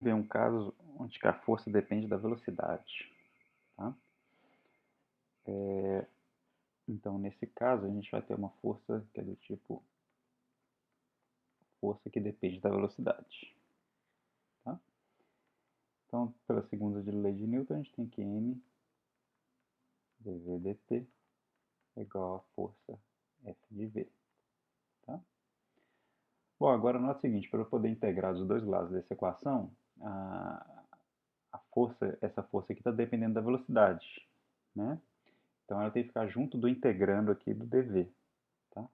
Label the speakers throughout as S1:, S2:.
S1: ver um caso onde que a força depende da velocidade, tá? Então, nesse caso, a gente vai ter uma força que é do tipo força que depende da velocidade, tá? Então, pela segunda lei de Newton, a gente tem que m dv dt é igual a força F de v, tá? Bom, agora nota o seguinte, para eu poder integrar os dois lados dessa equação, essa força aqui está dependendo da velocidade, né? Então ela tem que ficar junto do integrando aqui do dv, tá?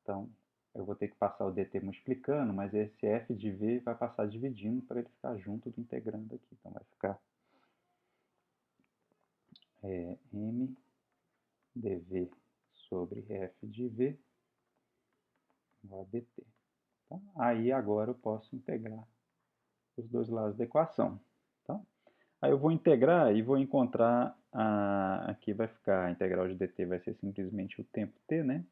S1: Então eu vou ter que passar o dt multiplicando, mas esse f de v vai passar dividindo para ele ficar junto do integrando aqui. Então vai ficar m dv sobre f de v igual a dt. Tá? Aí agora eu posso integrar os dois lados da equação. Tá? Aí eu vou integrar e vou encontrar, aqui vai ficar, a integral de dt vai ser simplesmente o tempo t, né?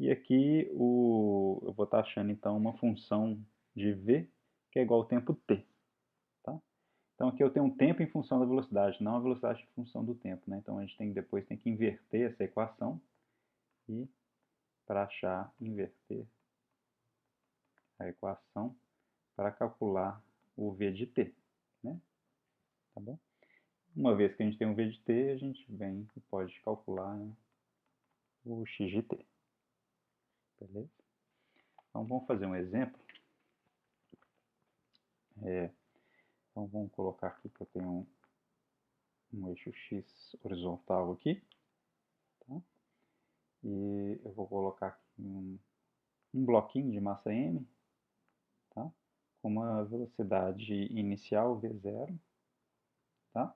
S1: E aqui eu vou estar achando então uma função de v que é igual ao tempo t. Tá? Então aqui eu tenho um tempo em função da velocidade, não a velocidade em função do tempo. Né? Então a gente depois tem que inverter essa equação e para achar, inverter a equação para calcular o v de t. Né? Tá bom? Uma vez que a gente tem um v de t, a gente vem e pode calcular, né, o x de t. Beleza? Então vamos fazer um exemplo. Então vamos colocar aqui que eu tenho um eixo x horizontal aqui. Tá? E eu vou colocar aqui um bloquinho de massa m, tá? Com uma velocidade inicial v0. Tá?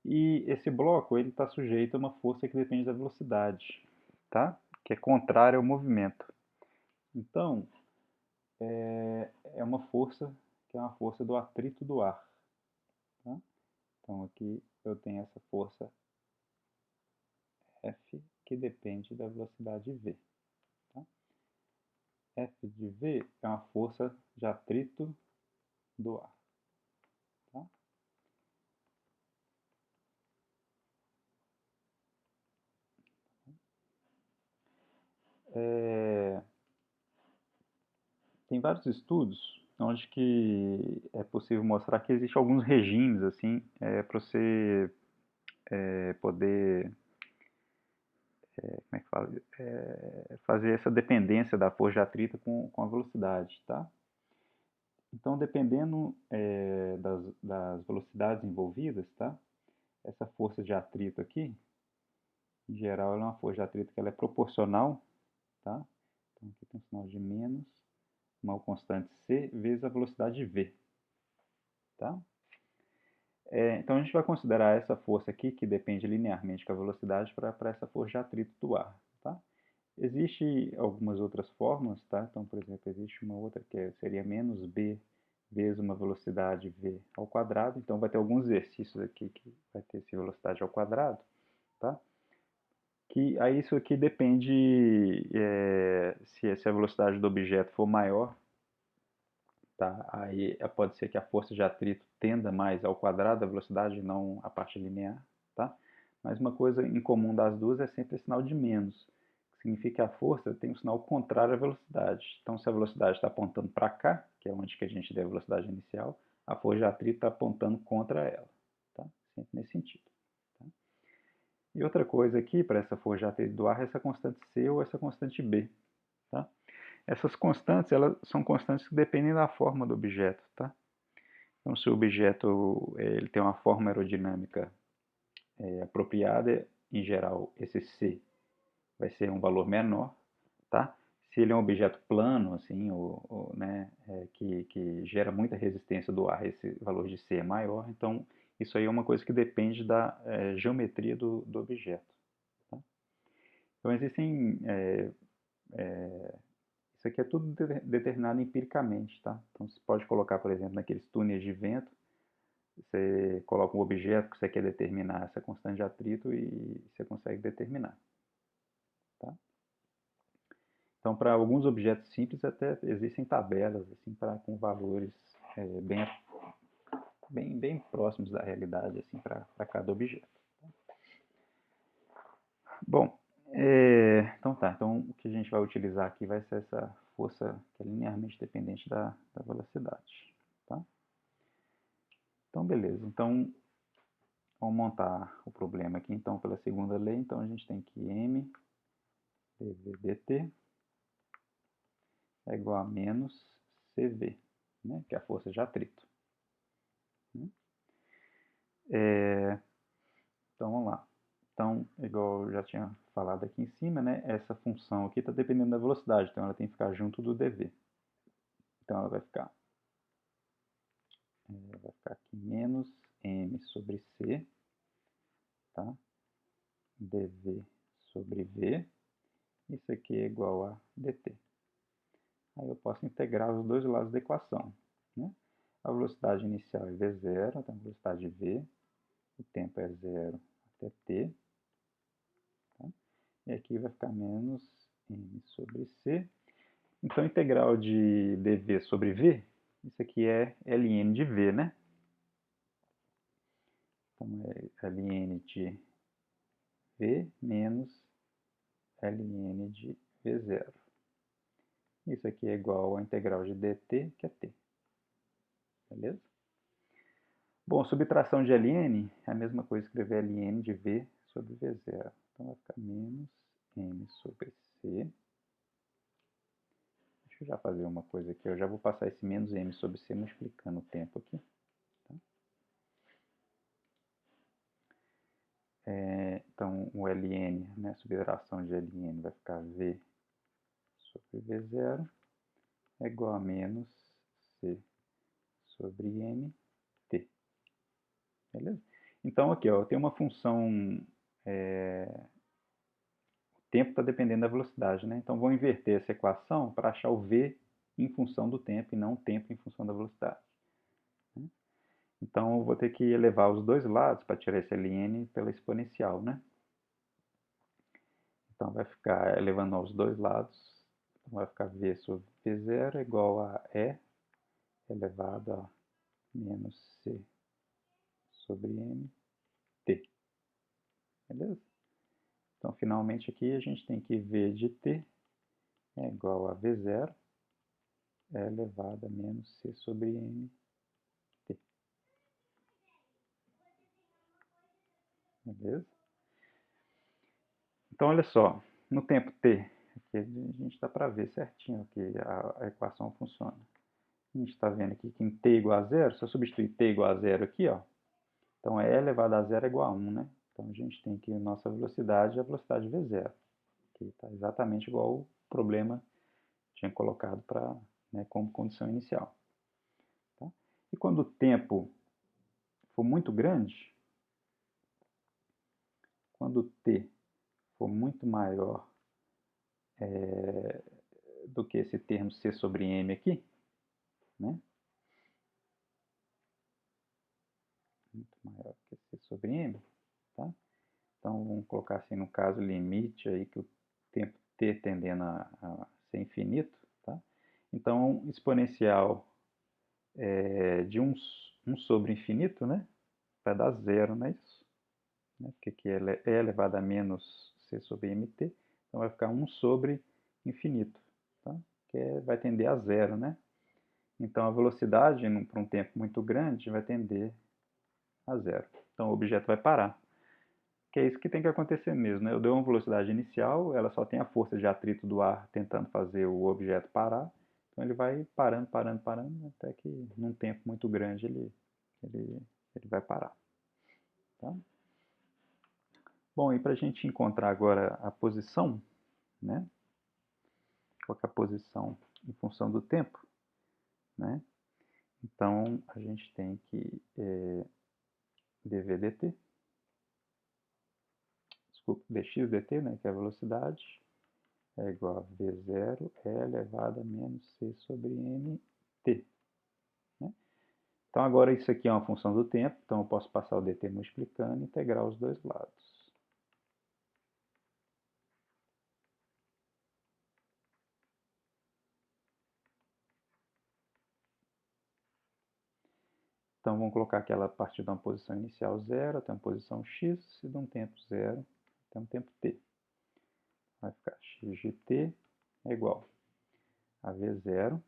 S1: E esse bloco está sujeito a uma força que depende da velocidade, tá? Que é contrária ao movimento. Então, é uma força que é uma força do atrito do ar. Tá? Então aqui eu tenho essa força F que depende da velocidade v. Tá? F de v é uma força de atrito do ar. Tá? Tem vários estudos onde que é possível mostrar que existem alguns regimes assim, para você poder, como é que fala? Fazer essa dependência da força de atrito com a velocidade. Tá? Então, dependendo das velocidades envolvidas, tá? Essa força de atrito aqui, em geral, ela é uma força de atrito que ela é proporcional, tá? Então, aqui tem um sinal de menos, uma constante c, vezes a velocidade v. Tá? Então, a gente vai considerar essa força aqui, que depende linearmente com a velocidade, para essa força de atrito do ar. Tá? Existem algumas outras fórmulas, tá? Então, por exemplo, existe uma outra que seria menos b vezes uma velocidade v ao quadrado. Então, vai ter alguns exercícios aqui que vai ter essa velocidade ao quadrado, tá? Que aí isso aqui depende se a velocidade do objeto for maior, tá? Aí pode ser que a força de atrito tenda mais ao quadrado da velocidade, não à parte linear, tá? Mas uma coisa em comum das duas é sempre o sinal de menos, que significa que a força tem um sinal contrário à velocidade. Então, se a velocidade está apontando para cá, que é onde que a gente deu a velocidade inicial, a força de atrito está apontando contra ela, tá? Sempre nesse sentido. Tá? E outra coisa aqui, para essa força de atrito do ar, é essa constante C ou essa constante B. Tá? Essas constantes, elas são constantes que dependem da forma do objeto. Tá? Então, se o objeto ele tem uma forma aerodinâmica apropriada, em geral, esse C vai ser um valor menor. Tá? Se ele é um objeto plano, assim, né, que gera muita resistência do ar, esse valor de C é maior. Então, isso aí é uma coisa que depende da geometria do objeto. Tá? Então, existem... isso aqui é tudo determinado empiricamente. Tá? Então, você pode colocar, por exemplo, naqueles túneis de vento, você coloca um objeto que você quer determinar essa constante de atrito e você consegue determinar. Tá? Então, para alguns objetos simples, até existem tabelas assim, com valores bem próximos da realidade assim, para cada objeto. Bom, então tá. Então o que a gente vai utilizar aqui vai ser essa força que é linearmente dependente da velocidade. Tá? Então beleza. Então vamos montar o problema aqui então pela segunda lei. Então a gente tem que m dv dt é igual a menos cv, né? Que é a força de atrito. Então vamos lá. Então, igual eu já tinha falado aqui em cima, né? Essa função aqui está dependendo da velocidade, então ela tem que ficar junto do dv. Então ela vai ficar aqui menos m sobre c, tá? dv sobre v. Isso aqui é igual a dt. Aí eu posso integrar os dois lados da equação, né? A velocidade inicial é v0, então a velocidade v, o tempo é 0 até t. Tá? E aqui vai ficar menos m sobre c. Então, integral de dv sobre v, isso aqui é ln de v, né? Então, é ln de v menos ln de v0. Isso aqui é igual à integral de dt, que é t. Beleza? Bom, subtração de ln é a mesma coisa que escrever ln de v sobre v0. Então, vai ficar menos m sobre c. Deixa eu já fazer uma coisa aqui. Eu já vou passar esse menos m sobre c multiplicando o tempo aqui. Tá? Então, o ln, né, subtração de ln, vai ficar v sobre v0 é igual a menos c sobre mt. Beleza? Então, aqui, ó, eu tenho uma função... o tempo está dependendo da velocidade, né? Então, vou inverter essa equação para achar o v em função do tempo e não o tempo em função da velocidade. Então, eu vou ter que elevar os dois lados para tirar esse ln pela exponencial, né? Então, vai ficar elevando aos dois lados. Então, vai ficar v sobre v0 igual a e elevado a menos c sobre mt. Beleza? Então, finalmente aqui a gente tem que v de t é igual a v0 elevado a menos c sobre mt. Beleza? Então, olha só, no tempo t, aqui a gente dá para ver certinho que a equação funciona. A gente está vendo aqui que em t igual a 0, se eu substituir t igual a 0 aqui, ó, então e elevado a 0 é igual a 1, né? Então a gente tem que a nossa velocidade é a velocidade v0, que está exatamente igual ao problema que tinha colocado para, né, como condição inicial. Tá? E quando o tempo for muito grande, quando o t for muito maior do que esse termo c sobre m aqui, né? Muito maior que c sobre m, tá? Então vamos colocar assim no caso limite aí que o tempo t tendendo a ser infinito, tá? Então exponencial de 1 sobre infinito, né? Vai dar zero, não é isso? Né? Porque aqui é elevado a menos c sobre mt, então vai ficar 1 sobre infinito, tá? Que vai tender a zero, né? Então a velocidade, para um tempo muito grande, vai tender a zero. Então o objeto vai parar. Que é isso que tem que acontecer mesmo, né? Eu dei uma velocidade inicial, ela só tem a força de atrito do ar tentando fazer o objeto parar, então ele vai parando, parando, parando, até que num tempo muito grande ele vai parar. Tá? Bom, e para a gente encontrar agora a posição, né? Qual é a posição em função do tempo, né? Então a gente tem que dv dt, desculpa, dx dt, né? Que é a velocidade, é igual a v0 elevado a menos c sobre mt. Né? Então agora isso aqui é uma função do tempo, então eu posso passar o dt multiplicando e integrar os dois lados. Então, vamos colocar aquela a partir de uma posição inicial 0 até uma posição x e de um tempo 0 até um tempo t. Vai ficar x de t é igual a v0.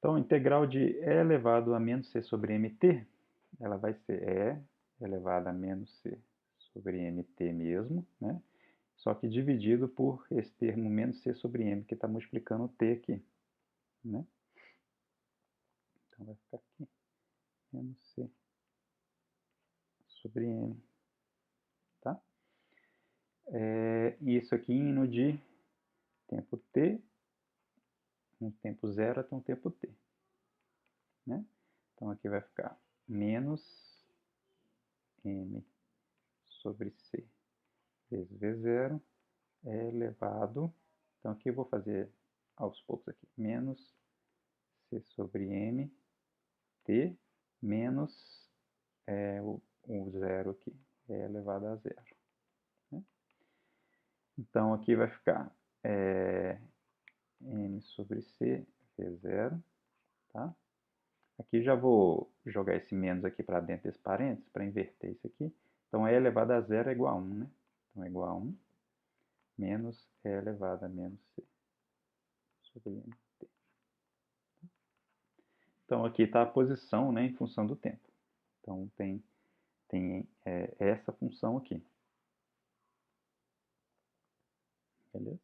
S1: Então, a integral de e elevado a menos c sobre mt, ela vai ser e elevado a menos c sobre mt mesmo, né? Só que dividido por esse termo menos c sobre m, que está multiplicando o t aqui, né? Então, vai ficar aqui menos c sobre m, tá? Isso aqui indo de tempo t, um tempo 0 até um tempo t, né? Então, aqui vai ficar menos m sobre c vezes v0 é elevado, então aqui eu vou fazer aos poucos aqui, menos c sobre m t menos o zero aqui, é elevado a zero, né? Então aqui vai ficar m sobre c v0, tá? Aqui já vou jogar esse menos aqui para dentro desse parênteses, para inverter isso aqui. Então, e elevado a zero é igual a 1, né? Então, é igual a 1 menos e elevado a menos c sobre mt. Então, aqui está a posição, né, em função do tempo. Então, tem essa função aqui. Beleza?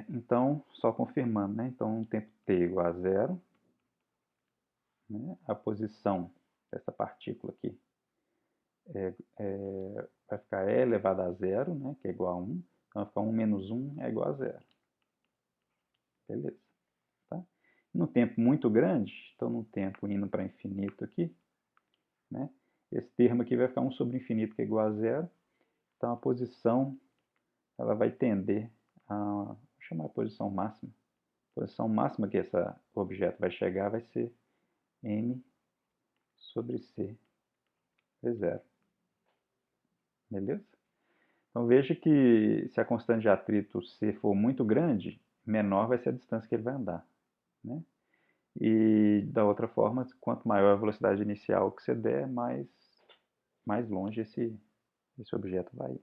S1: Então, só confirmando, né? Então, o tempo t igual a zero, né? A posição dessa partícula aqui vai ficar e elevado a zero, né? Que é igual a 1. Então, vai ficar 1 menos 1 é igual a zero. Beleza? Tá? No tempo muito grande, então no tempo indo para infinito aqui, né? Esse termo aqui vai ficar 1 sobre infinito, que é igual a zero. Então, a posição ela vai tender a, vou chamar a posição máxima. A posição máxima que esse objeto vai chegar vai ser m sobre c v0. Beleza? Então veja que se a constante de atrito c for muito grande, menor vai ser a distância que ele vai andar, né? E da outra forma, quanto maior a velocidade inicial que você der, mais longe esse objeto vai ir.